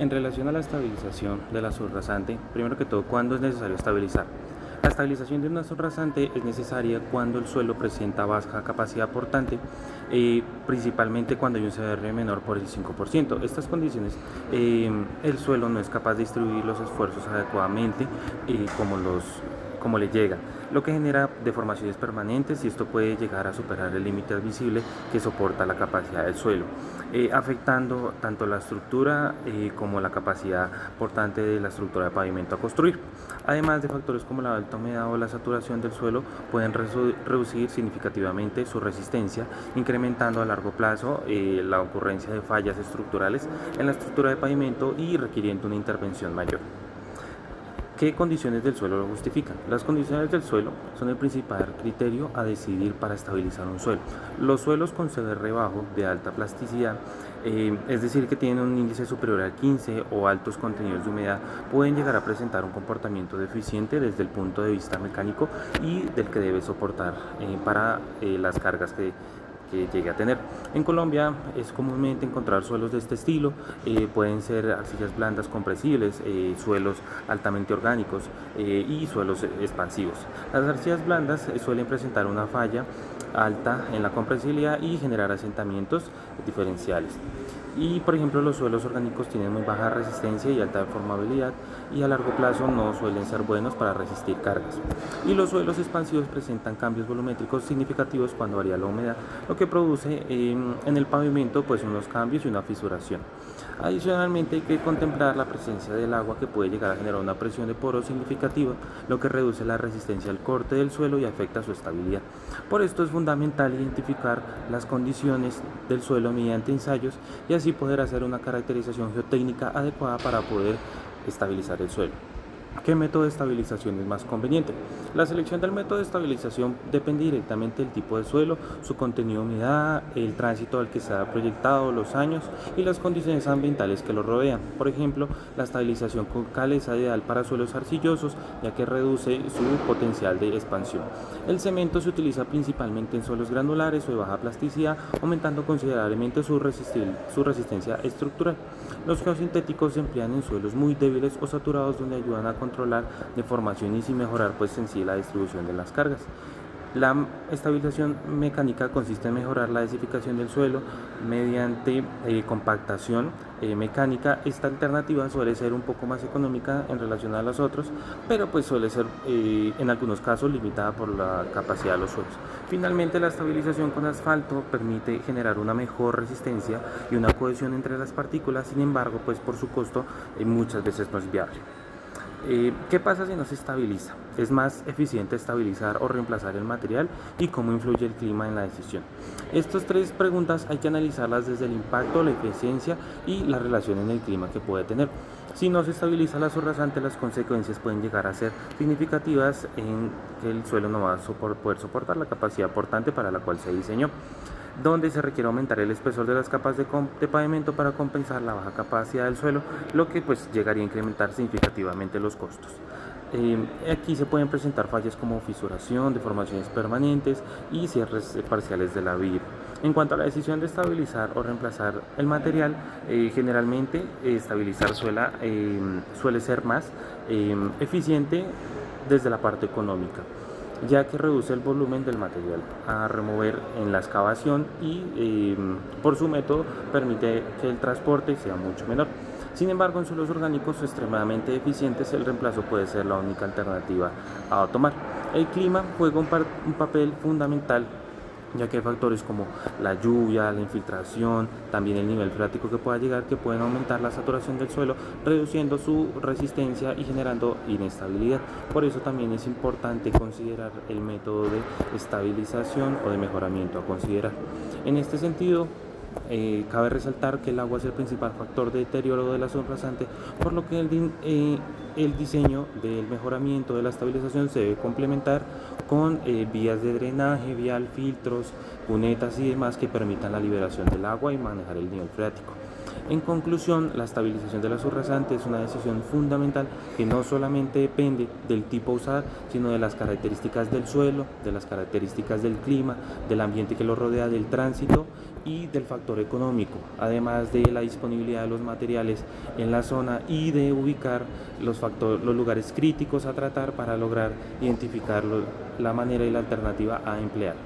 En relación a la estabilización de la subrasante, primero que todo, ¿cuándo es necesario estabilizar? La estabilización de una subrasante es necesaria cuando el suelo presenta baja capacidad portante, principalmente cuando hay un CBR menor por el 5%. Estas condiciones, el suelo no es capaz de distribuir los esfuerzos adecuadamente como le llega, lo que genera deformaciones permanentes y esto puede llegar a superar el límite admisible que soporta la capacidad del suelo, afectando tanto la estructura como la capacidad portante de la estructura de pavimento a construir. Además de factores como la alta humedad o la saturación del suelo pueden reducir significativamente su resistencia, incrementando a largo plazo la ocurrencia de fallas estructurales en la estructura de pavimento y requiriendo una intervención mayor. ¿Qué condiciones del suelo lo justifican? Las condiciones del suelo son el principal criterio a decidir para estabilizar un suelo. Los suelos con CBR bajo de alta plasticidad, es decir, que tienen un índice superior al 15 o altos contenidos de humedad, pueden llegar a presentar un comportamiento deficiente desde el punto de vista mecánico y del que debe soportar para las cargas que llegue a tener. En Colombia es comúnmente encontrar suelos de este estilo, pueden ser arcillas blandas compresibles, suelos altamente orgánicos y suelos expansivos. Las arcillas blandas suelen presentar una falla alta en la compresibilidad y generar asentamientos diferenciales. Y por ejemplo los suelos orgánicos tienen muy baja resistencia y alta deformabilidad y a largo plazo no suelen ser buenos para resistir cargas. Y los suelos expansivos presentan cambios volumétricos significativos cuando varía la humedad, lo que produce en el pavimento pues unos cambios y una fisuración. Adicionalmente hay que contemplar la presencia del agua que puede llegar a generar una presión de poros significativa, lo que reduce la resistencia al corte del suelo y afecta su estabilidad. Por esto es fundamental identificar las condiciones del suelo mediante ensayos y así poder hacer una caracterización geotécnica adecuada para poder estabilizar el suelo. ¿Qué método de estabilización es más conveniente? La selección del método de estabilización depende directamente del tipo de suelo, su contenido de humedad, el tránsito al que se ha proyectado, los años y las condiciones ambientales que lo rodean. Por ejemplo, la estabilización con cal es ideal para suelos arcillosos, ya que reduce su potencial de expansión. El cemento se utiliza principalmente en suelos granulares o de baja plasticidad, aumentando considerablemente su resistencia estructural. Los geosintéticos se emplean en suelos muy débiles o saturados donde ayudan a controlar deformaciones y mejorar pues en sí la distribución de las cargas. La estabilización mecánica consiste en mejorar la desificación del suelo mediante compactación mecánica. Esta alternativa suele ser un poco más económica en relación a los otros, pero pues suele ser en algunos casos limitada por la capacidad de los suelos. Finalmente, la estabilización con asfalto permite generar una mejor resistencia y una cohesión entre las partículas, sin embargo, pues por su costo muchas veces no es viable. ¿Qué pasa si no se estabiliza? ¿Es más eficiente estabilizar o reemplazar el material? ¿Y cómo influye el clima en la decisión? Estas tres preguntas hay que analizarlas desde el impacto, la eficiencia y la relación en el clima que puede tener. Si no se estabiliza la subrasante, las consecuencias pueden llegar a ser significativas en que el suelo no va a poder soportar la capacidad portante para la cual se diseñó, donde se requiere aumentar el espesor de las capas de pavimento para compensar la baja capacidad del suelo, lo que pues llegaría a incrementar significativamente los costos. Aquí se pueden presentar fallas como fisuración, deformaciones permanentes y cierres parciales de la viga. En cuanto a la decisión de estabilizar o reemplazar el material, generalmente estabilizar suele ser más eficiente desde la parte económica, ya que reduce el volumen del material a remover en la excavación y por su método permite que el transporte sea mucho menor. Sin embargo, en suelos orgánicos extremadamente eficientes, el reemplazo puede ser la única alternativa a tomar. El clima juega un papel fundamental, ya que hay factores como la lluvia, la infiltración, también el nivel freático que pueda llegar, que pueden aumentar la saturación del suelo, reduciendo su resistencia y generando inestabilidad. Por eso también es importante considerar el método de estabilización o de mejoramiento a considerar. En este sentido, cabe resaltar que el agua es el principal factor de deterioro de la subrasante, por lo que el diseño del mejoramiento de la estabilización se debe complementar con vías de drenaje vial, filtros, cunetas y demás que permitan la liberación del agua y manejar el nivel freático. En conclusión, la estabilización de la subrasante es una decisión fundamental que no solamente depende del tipo a usar, sino de las características del suelo, de las características del clima, del ambiente que lo rodea, del tránsito y del factor económico, además de la disponibilidad de los materiales en la zona y de ubicar los lugares críticos a tratar para lograr identificar la manera y la alternativa a emplear.